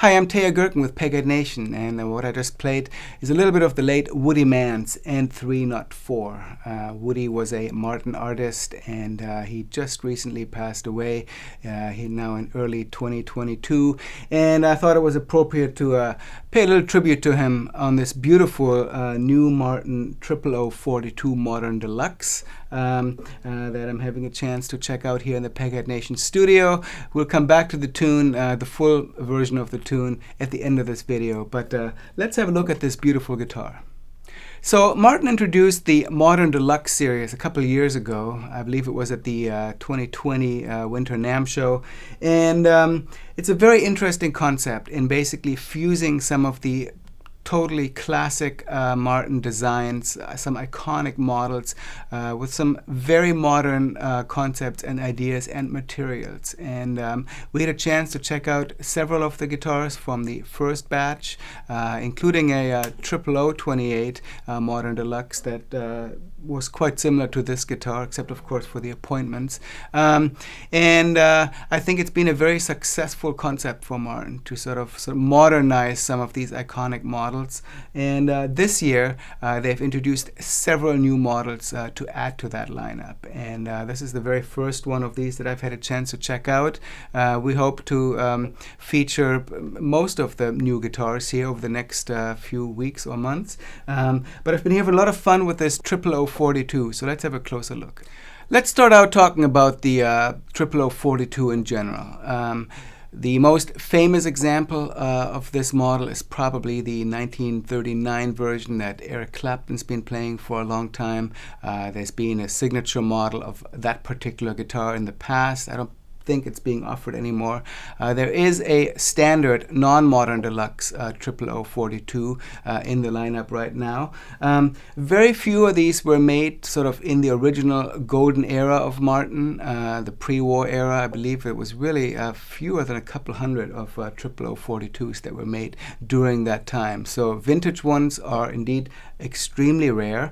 Hi, I'm Teja Gerken with Peghead Nation, and what I just played is a little bit of the late Woody Mann's N3 Not 4. Woody was a Martin artist, and he just recently passed away. He's now in early 2022, and I thought it was appropriate to pay a little tribute to him on this beautiful new Martin 00042 Modern Deluxe that I'm having a chance to check out here in the Peghead Nation studio. We'll come back to the tune, the full version of the tune, at the end of this video, but let's have a look at this beautiful guitar. So Martin introduced the Modern Deluxe series a couple of years ago. I believe it was at the 2020 Winter NAMM show, and it's a very interesting concept in basically fusing some of the totally classic Martin designs, some iconic models with some very modern concepts and ideas and materials. And we had a chance to check out several of the guitars from the first batch, including a 00028 Modern Deluxe that was quite similar to this guitar, except of course for the appointments. And I think it's been a very successful concept for Martin to sort of modernize some of these iconic models. And this year they've introduced several new models to add to that lineup. And this is the very first one of these that I've had a chance to check out. We hope to feature most of the new guitars here over the next few weeks or months. But I've been having a lot of fun with this 00042, so let's have a closer look. Let's start out talking about the 00042 in general. The most famous example of this model is probably the 1939 version that Eric Clapton's been playing for a long time. There's been a signature model of that particular guitar in the past. I don't think it's being offered anymore. There is a standard non-Modern Deluxe 00042 in the lineup right now. Very few of these were made sort of in the original golden era of Martin, the pre-war era. I believe it was really fewer than a couple hundred of 00042s that were made during that time. So vintage ones are indeed extremely rare.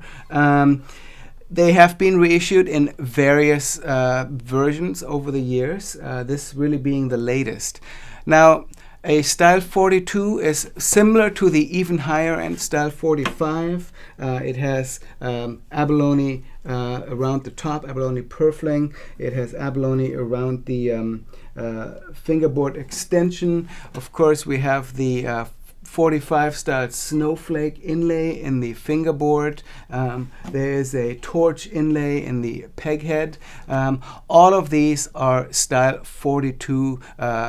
They have been reissued in various versions over the years, this really being the latest. Now, a Style 42 is similar to the even higher end Style 45. It has abalone around the top, abalone purfling. It has abalone around the fingerboard extension. Of course, we have the 45 style snowflake inlay in the fingerboard. There is a torch inlay in the peghead. All of these are Style 42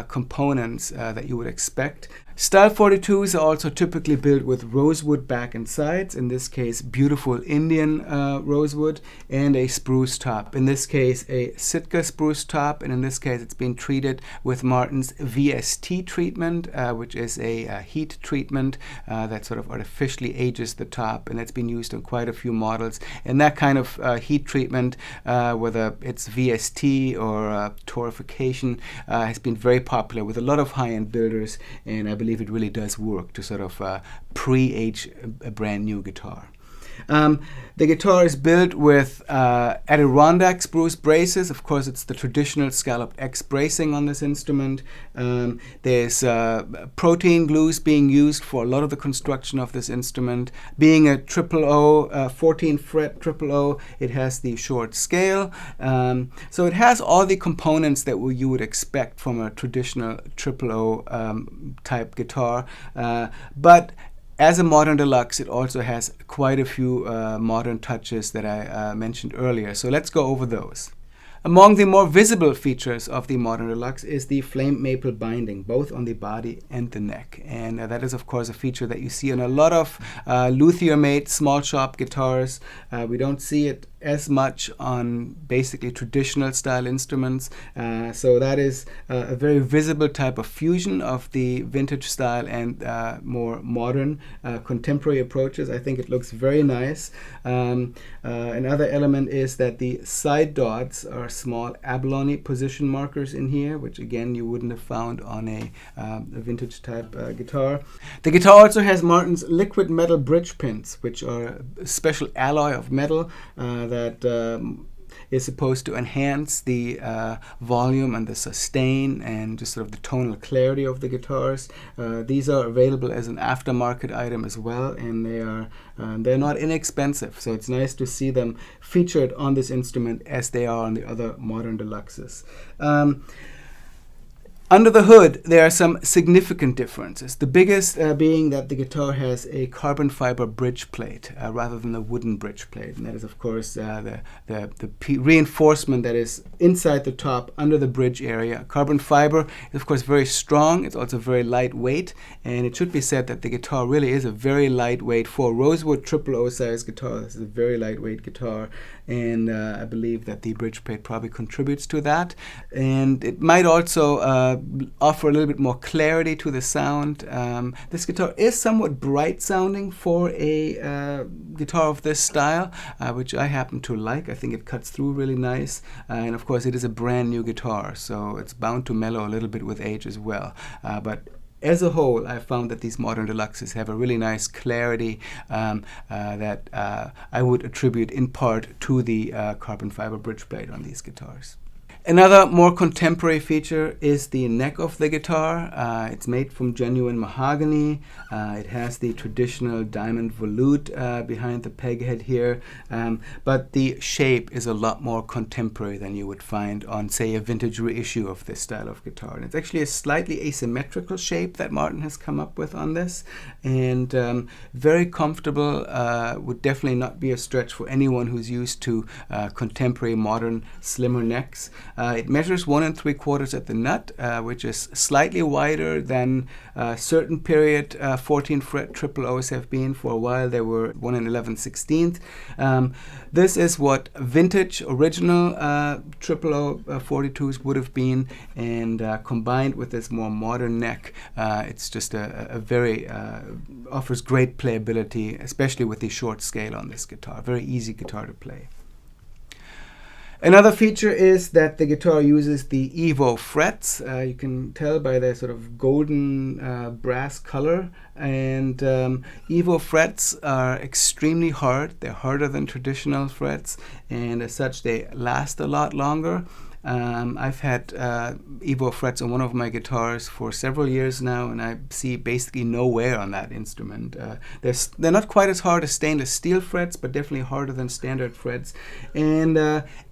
components that you would expect. Style 42s are also typically built with rosewood back and sides, in this case beautiful Indian rosewood, and a spruce top. In this case a Sitka spruce top, and in this case it's been treated with Martin's VST treatment, which is a heat treatment that sort of artificially ages the top, and that's been used on quite a few models. And that kind of heat treatment, whether it's VST or torrefication, has been very popular with a lot of high-end builders, and I believe it really does work to sort of pre-age a brand new guitar. The guitar is built with Adirondack spruce braces. Of course, it's the traditional scalloped X bracing on this instrument. There's protein glues being used for a lot of the construction of this instrument. Being a 14 fret 000, it has the short scale. So it has all the components that you would expect from a traditional 000 type guitar. But as a Modern Deluxe, it also has quite a few modern touches that I mentioned earlier. So let's go over those. Among the more visible features of the Modern Deluxe is the flame maple binding, both on the body and the neck. And that is, of course, a feature that you see on a lot of luthier-made small shop guitars. We don't see it as much on basically traditional style instruments. So that is a very visible type of fusion of the vintage style and more modern contemporary approaches. I think it looks very nice. Another element is that the side dots are small abalone position markers in here, which again you wouldn't have found on a vintage type guitar. The guitar also has Martin's liquid metal bridge pins, which are a special alloy of metal that is supposed to enhance the volume and the sustain and just sort of the tonal clarity of the guitars. These are available as an aftermarket item as well, and they're not inexpensive. So it's nice to see them featured on this instrument as they are on the other Modern Deluxes. Under the hood, there are some significant differences. The biggest being that the guitar has a carbon fiber bridge plate rather than a wooden bridge plate. And that is, of course, the reinforcement that is inside the top under the bridge area. Carbon fiber is, of course, very strong. It's also very lightweight. And it should be said that the guitar really is a very lightweight, for a rosewood triple O size guitar. This is a very lightweight guitar. And I believe that the bridge plate probably contributes to that. And it might also offer a little bit more clarity to the sound. This guitar is somewhat bright sounding for a guitar of this style, which I happen to like. I think it cuts through really nice. And of course, it is a brand new guitar, so it's bound to mellow a little bit with age as well. But as a whole, I found that these Modern Deluxes have a really nice clarity that I would attribute in part to the carbon fiber bridge plate on these guitars. Another more contemporary feature is the neck of the guitar. It's made from genuine mahogany. It has the traditional diamond volute behind the peg head here, but the shape is a lot more contemporary than you would find on, say, a vintage reissue of this style of guitar. And it's actually a slightly asymmetrical shape that Martin has come up with on this, and very comfortable. Would definitely not be a stretch for anyone who's used to contemporary, modern, slimmer necks. It measures 1 3/4 at the nut, which is slightly wider than certain period 14 fret triple O's have been. For a while they were 1 11/16. This is what vintage original triple O 42s would have been, and combined with this more modern neck, it's just a very offers great playability, especially with the short scale on this guitar. Very easy guitar to play. Another feature is that the guitar uses the Evo frets. You can tell by their sort of golden brass color. And Evo frets are extremely hard. They're harder than traditional frets, and as such they last a lot longer. I've had Evo frets on one of my guitars for several years now, and I see basically no wear on that instrument. They're not quite as hard as stainless steel frets, but definitely harder than standard frets. And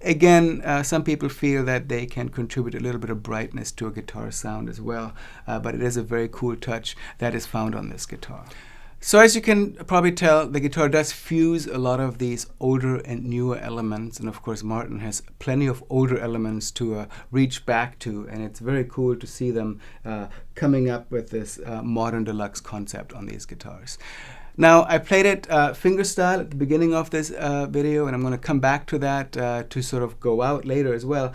again, some people feel that they can contribute a little bit of brightness to a guitar sound as well, but it is a very cool touch that is found on this guitar. So as you can probably tell, the guitar does fuse a lot of these older and newer elements, and of course Martin has plenty of older elements to reach back to, and it's very cool to see them coming up with this Modern Deluxe concept on these guitars. Now, I played it fingerstyle at the beginning of this video, and I'm going to come back to that to sort of go out later as well.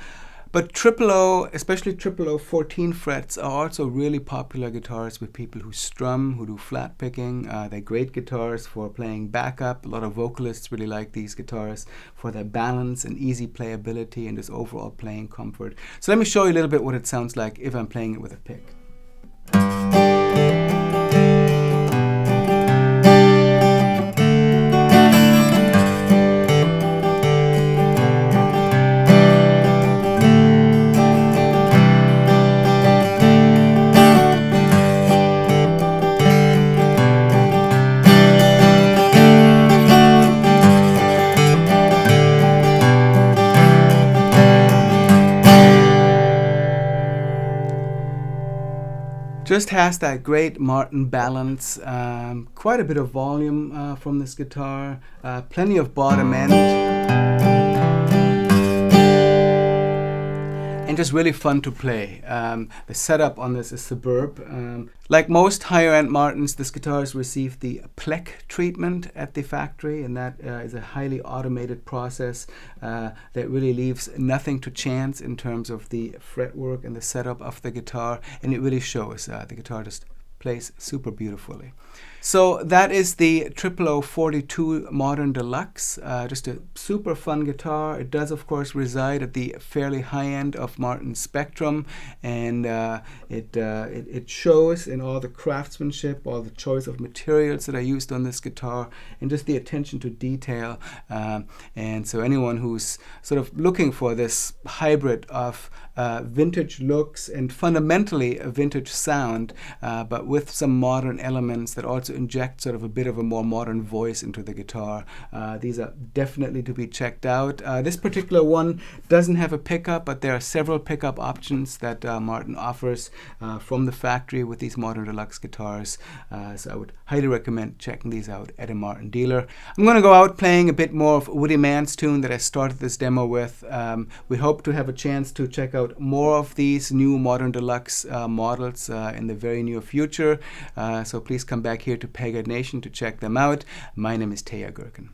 But triple O, especially triple O 14 frets, are also really popular guitars with people who strum, who do flat picking. They're great guitars for playing backup. A lot of vocalists really like these guitars for their balance and easy playability and just overall playing comfort. So let me show you a little bit what it sounds like if I'm playing it with a pick. Just has that great Martin balance, quite a bit of volume from this guitar, plenty of bottom end, and just really fun to play. The setup on this is superb. Like most higher-end Martins, this guitar has received the Plek treatment at the factory, and that is a highly automated process that really leaves nothing to chance in terms of the fretwork and the setup of the guitar, and it really shows. The guitar just plays super beautifully. So that is the 0042 Modern Deluxe, just a super fun guitar. It does, of course, reside at the fairly high end of Martin's spectrum, and it shows in all the craftsmanship, all the choice of materials that I used on this guitar, and just the attention to detail. And so anyone who's sort of looking for this hybrid of vintage looks and fundamentally a vintage sound, but with some modern elements that also inject sort of a bit of a more modern voice into the guitar. These are definitely to be checked out. This particular one doesn't have a pickup, but there are several pickup options that Martin offers from the factory with these Modern Deluxe guitars. So I would highly recommend checking these out at a Martin dealer. I'm going to go out playing a bit more of Woody Mann's tune that I started this demo with. We hope to have a chance to check out more of these new Modern Deluxe models in the very near future. So please come back here to Peghead Nation to check them out. My name is Teja Gerken.